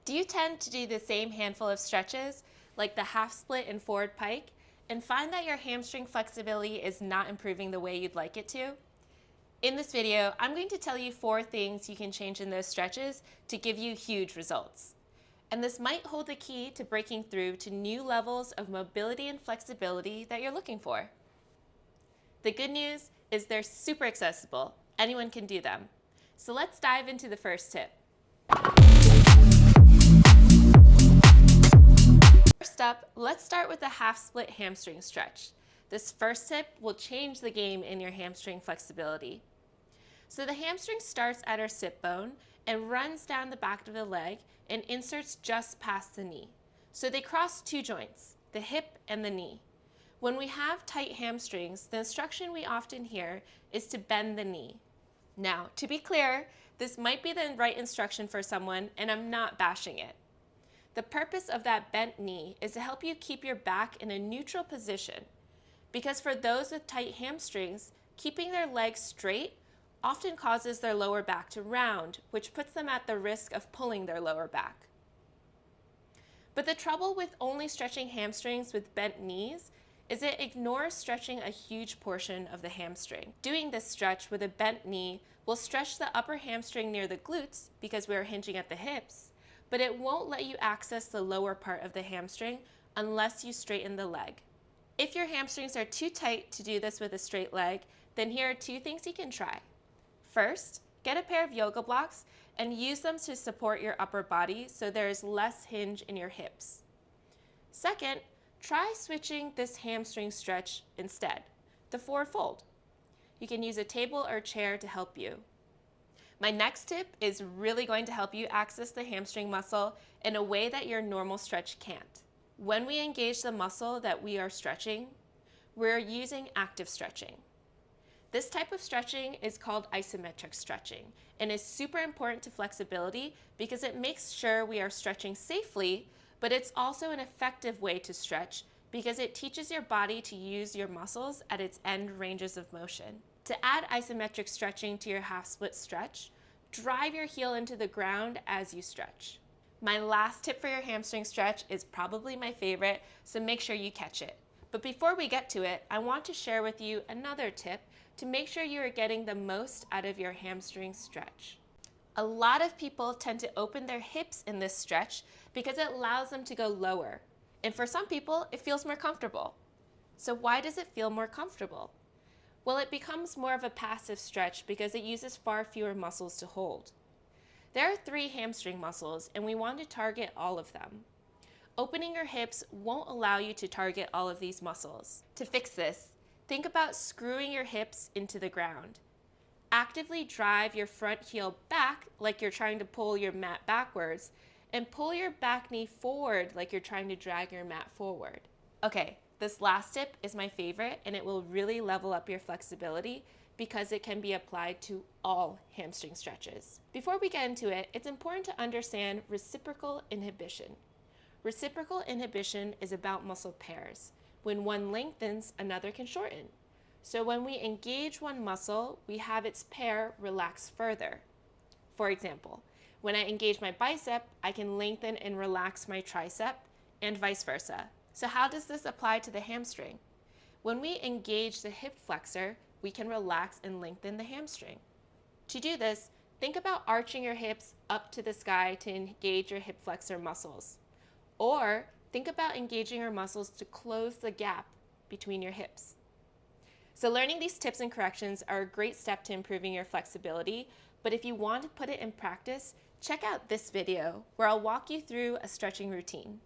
Do you tend to do the same handful of stretches, like the half split and forward pike, and find that your hamstring flexibility is not improving the way you'd like it to? In this video, I'm going to tell you 4 things you can change in those stretches to give you huge results. And this might hold the key to breaking through to new levels of mobility and flexibility that you're looking for. The good news is they're super accessible. Anyone can do them. So let's dive into the first tip. First up, let's start with the half split hamstring stretch. This first tip will change the game in your hamstring flexibility. So the hamstring starts at our sit bone and runs down the back of the leg and inserts just past the knee. So they cross 2 joints, the hip and the knee. When we have tight hamstrings, the instruction we often hear is to bend the knee. Now, to be clear, this might be the right instruction for someone, and I'm not bashing it. The purpose of that bent knee is to help you keep your back in a neutral position, because for those with tight hamstrings, keeping their legs straight often causes their lower back to round, which puts them at the risk of pulling their lower back. But the trouble with only stretching hamstrings with bent knees is it ignores stretching a huge portion of the hamstring. Doing this stretch with a bent knee will stretch the upper hamstring near the glutes because we are hinging at the hips, but it won't let you access the lower part of the hamstring unless you straighten the leg. If your hamstrings are too tight to do this with a straight leg, then here are 2 things you can try. First, get a pair of yoga blocks and use them to support your upper body so there is less hinge in your hips. Second, try switching this hamstring stretch instead, the forward fold. You can use a table or chair to help you. My next tip is really going to help you access the hamstring muscle in a way that your normal stretch can't. When we engage the muscle that we are stretching, we're using active stretching. This type of stretching is called isometric stretching and is super important to flexibility because it makes sure we are stretching safely, but it's also an effective way to stretch because it teaches your body to use your muscles at its end ranges of motion. To add isometric stretching to your half split stretch, drive your heel into the ground as you stretch. My last tip for your hamstring stretch is probably my favorite, so make sure you catch it. But before we get to it, I want to share with you another tip to make sure you are getting the most out of your hamstring stretch. A lot of people tend to open their hips in this stretch because it allows them to go lower. And for some people, it feels more comfortable. So why does it feel more comfortable? Well, it becomes more of a passive stretch because it uses far fewer muscles to hold. There are 3 hamstring muscles, and we want to target all of them. Opening your hips won't allow you to target all of these muscles. To fix this, think about screwing your hips into the ground. Actively drive your front heel back like you're trying to pull your mat backwards, and pull your back knee forward like you're trying to drag your mat forward. Okay, this last tip is my favorite, and it will really level up your flexibility because it can be applied to all hamstring stretches. Before we get into it, it's important to understand reciprocal inhibition. Reciprocal inhibition is about muscle pairs. When one lengthens, another can shorten. So when we engage one muscle, we have its pair relax further. For example, when I engage my bicep, I can lengthen and relax my tricep, and vice versa. So how does this apply to the hamstring? When we engage the hip flexor, we can relax and lengthen the hamstring. To do this, think about arching your hips up to the sky to engage your hip flexor muscles. Or think about engaging your muscles to close the gap between your hips. So learning these tips and corrections are a great step to improving your flexibility, but if you want to put it in practice, check out this video where I'll walk you through a stretching routine.